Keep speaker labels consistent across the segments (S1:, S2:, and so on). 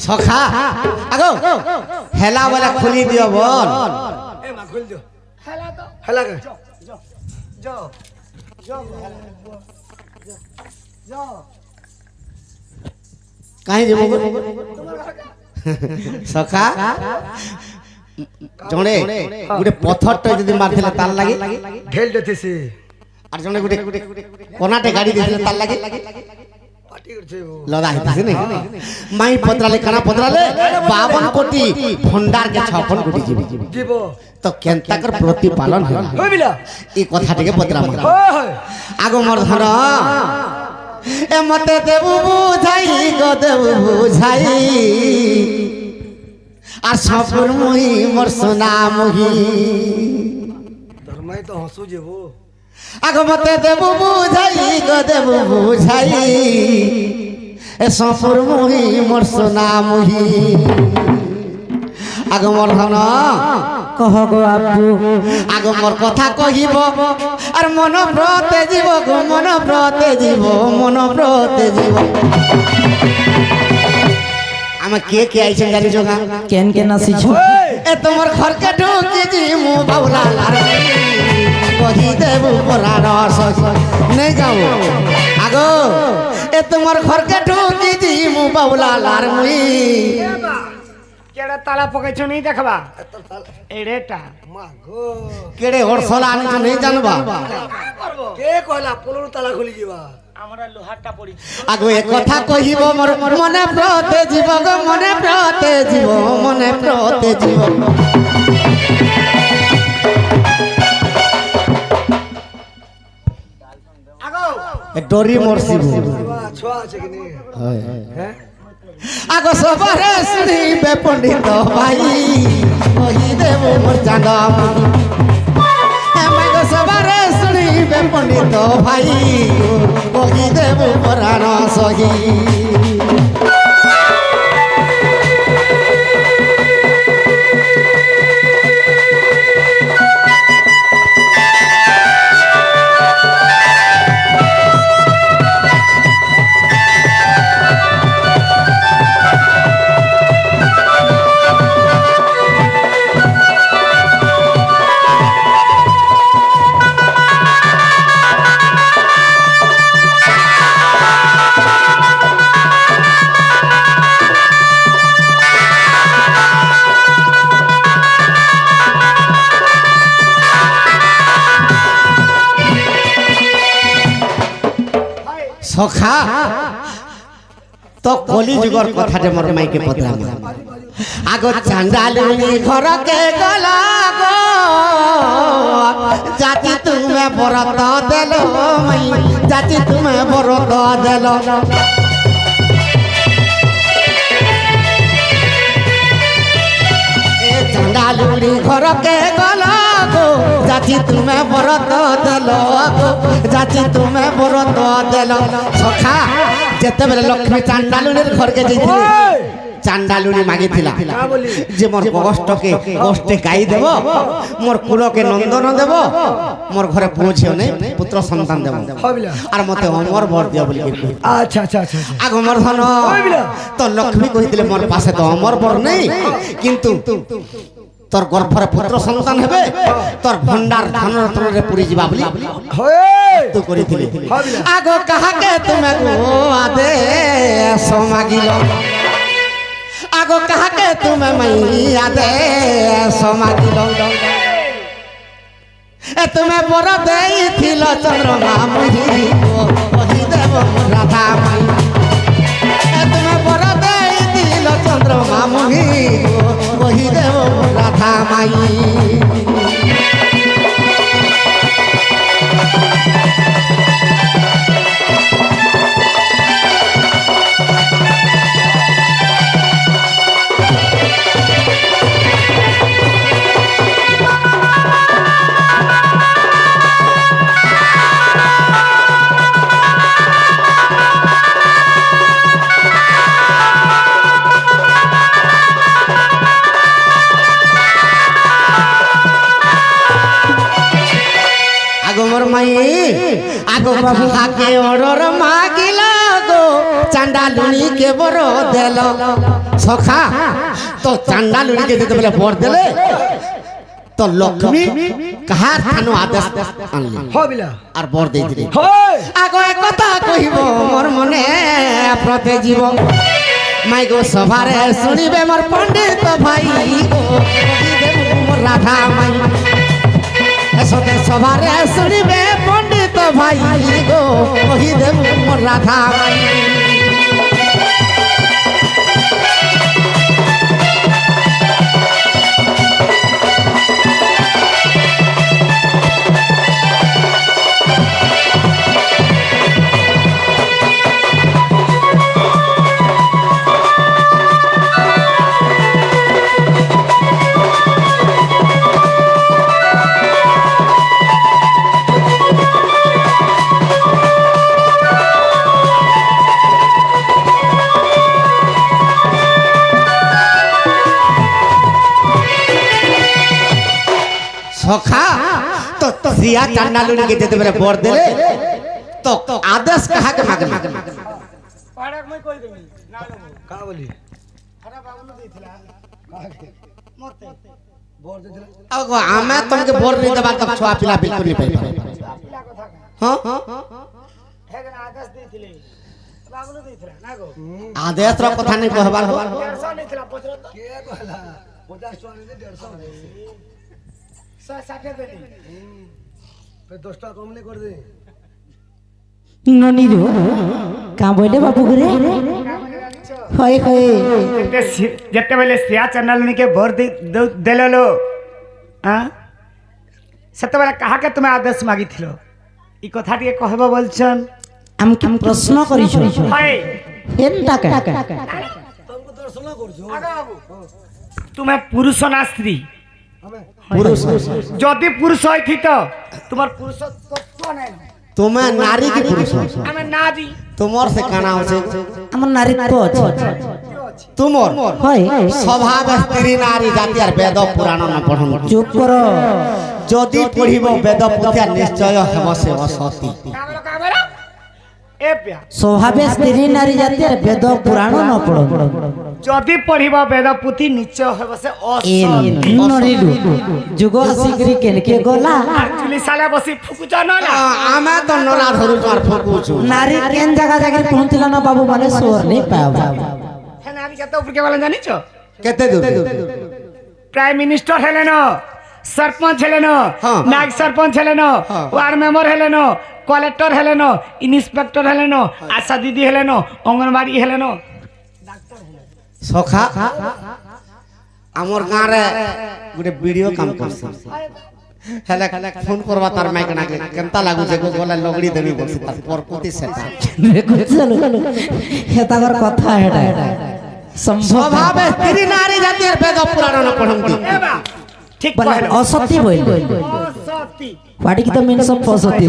S1: সখা আগো হেলা বলে খুলি দিও বল
S2: এ মা খুল দিও হেলা তো হেলা কে যাও যাও যাও
S1: কাহি যাব সখা জনে গুটে পথরটা যদি মারছিলে তার লাগি
S2: ঢেল দেতেছে
S1: আর জনে গুটে কোনাটে গাড়ি দিছিলে তার লাগি
S2: পাটি করছে ও
S1: লদা হইতেছে না মাই পত্রালে কানা পত্রালে 52 কোটি ভন্ডার কে 56 কোটি
S2: জীব
S1: তো কেনতাকর প্রতিপালন হয়
S2: হইবিলা
S1: এই কথাটিকে পত্রা মার
S2: হয়
S1: আগো মোর ধন এ মতে দেবু বুঝাই গো দেবু বুঝাই আর সপুর মুহি মোর সোনা মুহি
S2: ধর্মাই তো হসু যেব
S1: আগো মতে দেবু বুঝাই গো দেবু বুঝাই এ সপুর মুহি মোর সোনা মুহি আগো মোর ধন কহ গো আপু আগো মোর কথা কহিব আর মন ব্রতে জীব গো মন ব্রতে জীব মন ব্রতে জীব আমা কে আইছেন জানি জগা
S3: কেন কেন আসিছ
S1: এ তোমার ঘরকে ঢুকি জি মু বাউলা লার কহি দেবু পরার সস নেই যাও আগো এ তোমার ঘরকে ঢুকি জি মু বাউলা লার মুই
S2: কেডা তালা পকাইছ নাই দেখবা এড়েটা মা গো
S1: কেড়ে হরসলা আনি তো নেই জানবা
S2: কে কইলা পলর তালা খুলি দিবা আমরা লোহারটা পড়ি
S1: আগো এ কথা কহিব মোর মনে প্রতে জীব গো মনে প্রতে জীব মনে প্রতে জীব
S2: আগো
S1: এ ডরি মরছিব
S2: ছোয়া আছে কি নেই হ্যাঁ
S1: আগো সবারে শুনিবে পণ্ডিত ভাই কহি দেব মোর চাঁদ আগো সবারে শুনিবে পণ্ডিত ভাই কহি দেব পুরাণ সহি সখা তো কলি যুগর কথাতে মোর মাইকে পতরা আগো চান্দালুনি ঘরকে গলা গো জাতি তুমি বরত দেল মাই জাতি তুমি বরত দেল এ চান্দালুনি ঘরকে গলা গো জাতি তুমি বরত দেল গো জাতি তুমি বরত দেল সখা যেতেবেলে লক্ষ্মী চান্দালুনির ঘরকে যাইছিলে চান্দালুনি মাগিছিলা যে মোর কষ্টে গাই দেব মোর কুলকে নন্দন দেব মোর ঘরে পৌঁছেও নেই পুত্র সন্তান দেব আর মতে অমর বর দিও বলি
S2: আচ্ছা আচ্ছা আচ্ছা
S1: আগ মোর ধন তো লক্ষ্মী কইছিলে মোর পাশে তো অমর বর নেই কিন্তু তোর গর্ভরে পুত্র সন্তান হবে তোর ভন্ডার ধনরত্নরে পুরি যাবা বলি তো করিছিলি আগ কাহাকে তুমি গো আদে সমাগিল আগো কাহাকে তুমি মাইয়া দে সমাগিল এ তুমি বড় দেইছিল চন্দ্রমা মুহি কহি দেব রাধা মাই এ তুমি বড় দেইছিল চন্দ্রমা মুহি কহি দেব রাধা মাই আগো মোর মাই আগো বাবু হাকে অর্ডর মাগিলা গো চান্ডালুনি কে বড় দেল সখা তো চান্ডালুনি কে যেতে বলে বর দেলে তো লক্ষ্মী কাহার থানো আদেশ আনলি
S2: হবিলা
S1: আর বর দেই দিলি
S2: হয়
S1: আগো এক কথা কহিব মোর মনে প্রতে জীব মাই গো সভারে শুনিবে মোর পণ্ডিত ভাই গো মোর রাধা মাই এসতে সভারে শুনিবে পণ্ডিত ভাই গো কহি দেব মোর রাধা মাই সখা তো সিয়া চান্ডালুনি কে যেতে বলে বর দেলে তো আদেশ কাহাকে মাগে
S3: পাড়াক মই কই দেমি না লবো
S2: কা বলি
S3: আরে বাবুলো দিছিলা
S2: কাকে
S3: মতে
S2: বর দিছিল
S1: আগো আমি তোমাকে বর नहीं দেবা তব ছোয়া পিলা বিলকুল नहीं পাইবা
S3: পিলা কথা
S1: হ্যাঁ
S3: হেগন আদেশ দিছিলে বাবুলো দিছিলা না গো
S1: আদেশ র কথা नहीं कहबार हो
S3: 150 নিছিলা পছর তো
S2: কে কইলা 50 টাকা নিতে 150
S3: 60 দেনি
S2: ফের 10 টাকা কম নে করে দে
S4: ননিরু কা বলে বাবু ঘরে হয় হয়
S3: যেতেবেলে সিয়া চ্যানেলনিকে ভোট দেললো হ্যাঁ সেতেবেলে কাহাকে তুমি আদেশ মাগিছিল এই কথা টিকে কহব বলছন
S4: আমি কি প্রশ্ন করিছ
S3: হয়
S4: হেন টাকা
S2: तुमको दर्शन করছো
S3: তুমি পুরুষ না স্ত্রী
S2: আমি
S1: পুরুষ
S3: যদি পুরুষ হইতিত তোমার পুরুষত্ব নাই
S1: তুমি নারী কি পুরুষ
S3: আমি নারী
S1: তোমার সে কানা আছে
S4: আমার নারীত্ব আছে
S1: তোমার
S4: হয়
S1: স্বভাব স্ত্রী নারী জাতি আর বেদ পুরাণ না পঢ়ন
S4: চুপ কর
S1: যদি পড়িব বেদ পুথিয়া নিশ্চয় হেব সে অসতি
S3: কাবলো কাবলো এ প্যা
S4: স্বভাবে স্ত্রী নারী জাতির বেদ পুরাণ ন পড়ো
S3: যদি পড়িব বেদ পুথি নিশ্চয় হইব সে
S4: এ
S3: অসতি
S4: নরিলু যুগ আসিকরি কেনকে গলা
S3: চুলি সালে বসি ফুকুছ না
S1: আমি তো নলা ধরু আর ফকুছু
S4: নারী কেন জায়গা জায়গায় পৌঁছিলা না বাবু মানে সোর নেই পাওয়া
S3: হ্যাঁ নারী কত উপরে বলে জানিছ
S1: কেতে দূর
S3: প্রাইম মিনিস্টার হেলেন सरपंच हेलेन
S1: हाँ।
S3: नायक सरपंच हेलेन
S1: हाँ।
S3: वार्ड मेंबर हेलेन कलेक्टर हेलेन इन्स्पेक्टर हेलेन आशा दीदी हेलेन अंगनवाड़ी हेलेन
S1: সখা আমার গাঁরে গোটে ভিডিও কাম করছে হেলে ফোন করবা তার মাইক নাকে কেনতা লাগুছে গো গলা লগড়ি দেবি বলছি তার পরপতি সেটা
S4: চলো হেতাগর কথা হেটা সম্ভব
S1: স্বভাবে স্ত্রী নারী জাতির বেদ পুরাণ না পড়ন্তি
S3: एबा ठीक
S4: বলে
S3: कहलो
S4: অসত্য বইল
S3: असती
S4: what is the meanings of অসত্য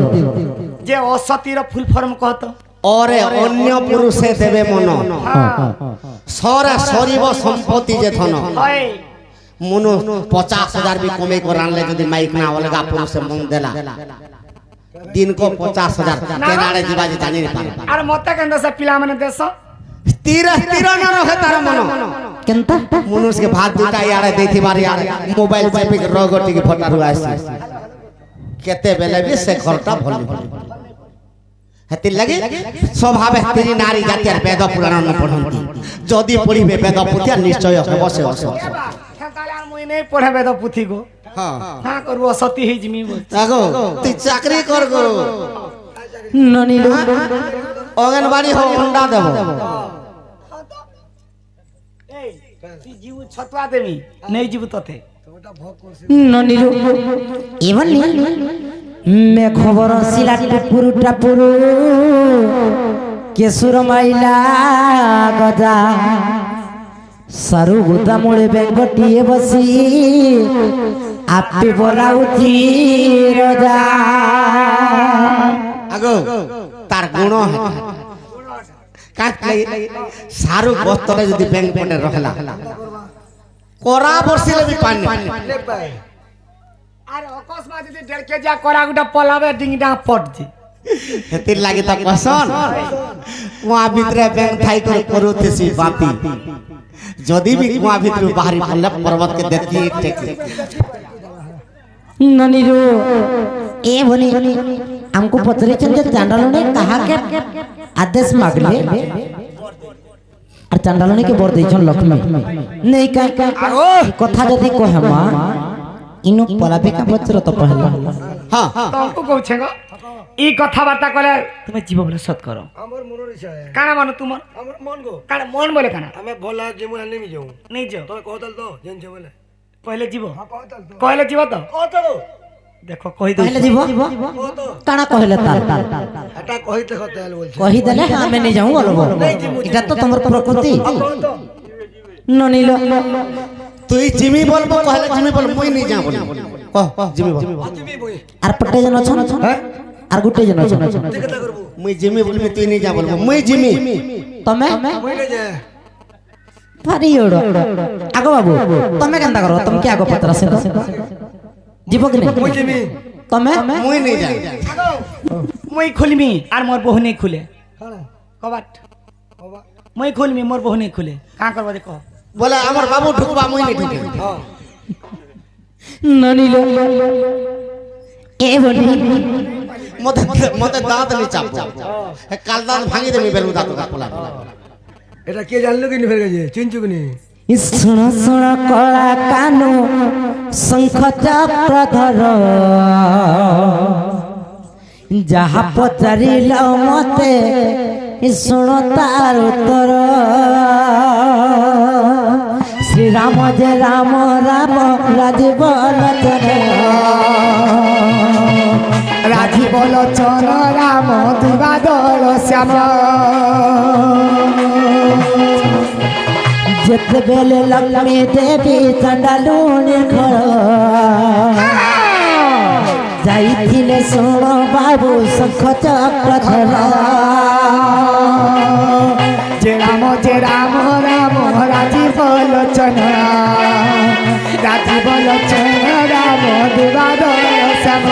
S3: जे असती रो फुल फॉर्म कहतो
S1: ওরে অন্য পুরুষে দেবে মন সরে সরিব সম্পত্তি যে ধন
S3: होय
S1: মন 50,000 भी কমে করে আনলে যদি মাইক না অলগা পুরুষে মন দেলা দিন को 50,000 কেনারে দিবা যে জানি না পারে
S3: আর মতে কেন से पिला माने देश
S1: তীর তীর না রহে তার মন
S4: কেনতা
S1: মনুষ্যকে ভাত দুটা ইয়ারে দেইতি বারি আর মোবাইল চেপি রগটি কে ফটা রু আসছে কেতে বেলে বি সে ঘরটা ভলি ভলি হেতি লাগি স্বভাবে স্ত্রী নারী জাতির বেদ পুরাণ ন পড়ন্তি যদি পড়িবে বেদ পুথিয়া নিশ্চয় হবে সে অস
S3: एबा ताले আর মই নাই পড়াবে তো পুথি গো
S1: হ্যাঁ
S3: हां करबो असती हि जिमी बोल
S1: আগো তুই চাকরি কর গো
S4: ননিলু
S1: অঙ্গনবাড়ি হো অন্ডা দেব
S3: ए ती जीव छतवा देमी नहीं जीव तथे
S2: তোটা ভোগ করছিস
S4: ননিলু এমনি মে খবর সিলা টুপুরু টাপুরু কেশুর মাইলা গজা সারু গুদা মুড়ে বেঙ্গটিয়ে বসি আপি বলাউথি রজা
S1: আগো তার গুণ কাট সারু বস্তরে যদি ব্যাংক পনে রহলা করা বসিলে বি পানি
S2: লে ভাই
S3: আর অকস্মাত যদি 1.5 কেজি করা গুটা পলাবে ডিংডা পড়জি
S1: হেতির লাগি তো কসন কুয়া ভিতরে ব্যাং থাই করে করতেছি বাতি যদি বি কুয়া ভিতরে বাহারি পড়লে পর্বতকে দেখি টেকি
S4: ननीरो ए बोली हमको पत्रे चंद चांडालों ने कहा के आदेश मांगले और चांडालों ने के बोर दे लक्ष्मी नहीं का कथा जदी कहे मां इनु पलाबे का पत्र तो पहला
S1: हां
S3: तुमको कहछे गो ई कथा बार्ता कले तुमे जीव बोले सत करो
S2: আমার মনের ইচ্ছা
S3: কানা মান তোমার
S2: আমার মন গো
S3: কানা মন বলে কানা
S2: আমি ভোলা যেমন নেমি যাও
S3: नहीं जो
S2: তোর কহতাল তো জানছে বলে
S3: पहले जीव
S2: কহতাল তো
S3: कहले जीव तो
S2: কহতাল
S3: देखो कहि दो
S4: पहले जीव
S2: কহতো
S4: काना कहले ताल
S2: এটা কহিতে কহতাল বলছে
S4: कही देले हां मैं नहीं जाऊं बोलबो এটা তো তোমার প্রকৃতি
S2: কহতো
S4: ननीलो
S1: তুই জিমি বলবো কহলে জিমি বল মুই নি যা বলি কহ জিমি বল
S2: তুমি বই
S4: আর পটে জন আছেন আর গুটে জন আছেন
S2: ঠিক কথা করব
S1: মুই জিমি বলবি তুই নি যা বলবো মুই জিমি
S4: तमे
S2: বই রে যা
S4: भारी ओडो आगो बाबू तमे केंता करो तुम क्या आगो पत्र से जीव के
S2: মই
S4: नहीं
S2: যেমি
S4: तमे
S1: মুই নি যা
S3: मुई खुलमी और मोर बहु नहीं खुले
S2: হ্যাঁ
S3: कबाट
S2: বাবা
S3: मुई खुलमी मोर बहु नहीं खुले का करबा देखो
S1: বলে আমার বাবু ঢুকবা মুই নি ঢুকে
S2: হ্যাঁ
S4: ननीलो ए बोली
S1: মতে মতে দাঁত নি চাপ কাল দাঁত ভাঙি দেবি বেলু দাঁত পোলা
S2: এটা কে জানলো কি নি ফের গেছে চিনছু কি নি
S4: सुन सुन कला कानो शंख चक्र धर जहा पचारिल मते सुन तार उत्तर श्री राम जय राम राम राजीव लोचन
S3: राजीव लोचन राम दिवादल श्याम
S4: जिते बेले लक्ष्मी देवी चंडालुनी घर जाइथिले सुन बाबू शंख चक्र धर
S3: जय राम राम राजीव लोचन राम दिवादल श्याम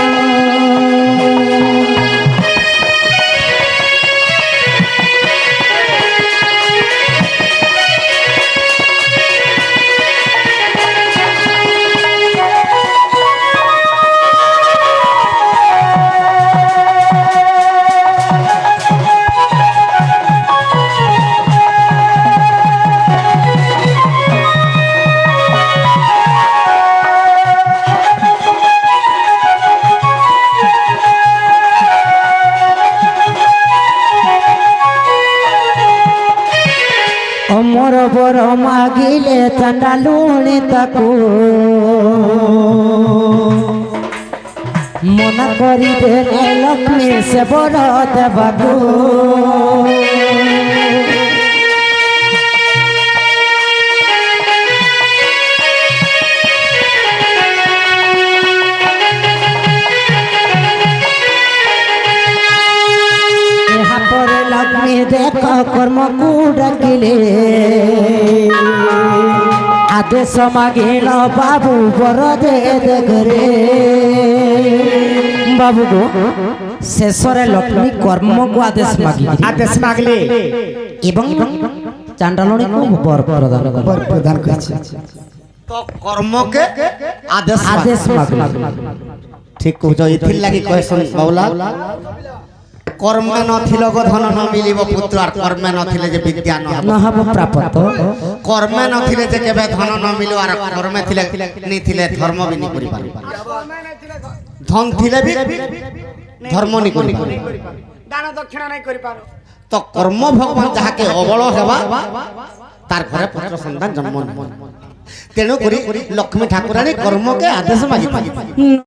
S4: मोर बर मागिले चंडालुनी ताकू मना करी देले लक्ष्मी से बर देबाकू यहाँ पर लक्ष्मी देख कर्म को डाकिले आदेश मागिल बाबू बर दे घरे बाबू को शेष लक्ष्मी कर्म को आदेश
S3: मांगले
S4: एवं चांडालनी को बर प्रदान
S1: তো কর্মকে আদেশ
S4: आदेश मांगले
S1: ঠিক কইছ ইথির লাগি কইছন বাউলা কর্মে নথিল গো ধন ন মিলিব পুত্র আর কর্মে নথিলে যে বিদ্যা ন
S4: न हब प्राप्त
S1: কর্মে নথিলে যে কেবে ধন ন মিলিব আর কর্মে থিলে নি থিলে ধর্ম বি নি করি পারি ধন থিলে বি ধর্ম নি করি পারি
S3: দান দক্ষিণা নাই করি পারো
S1: তো কর্ম ভগবান যাহাকে অবল হেবা তার ঘরে পুত্র সন্তান জন্ম তেণু করি লক্ষ্মী ঠাকুরানী কর্মকে আদেশ মাগি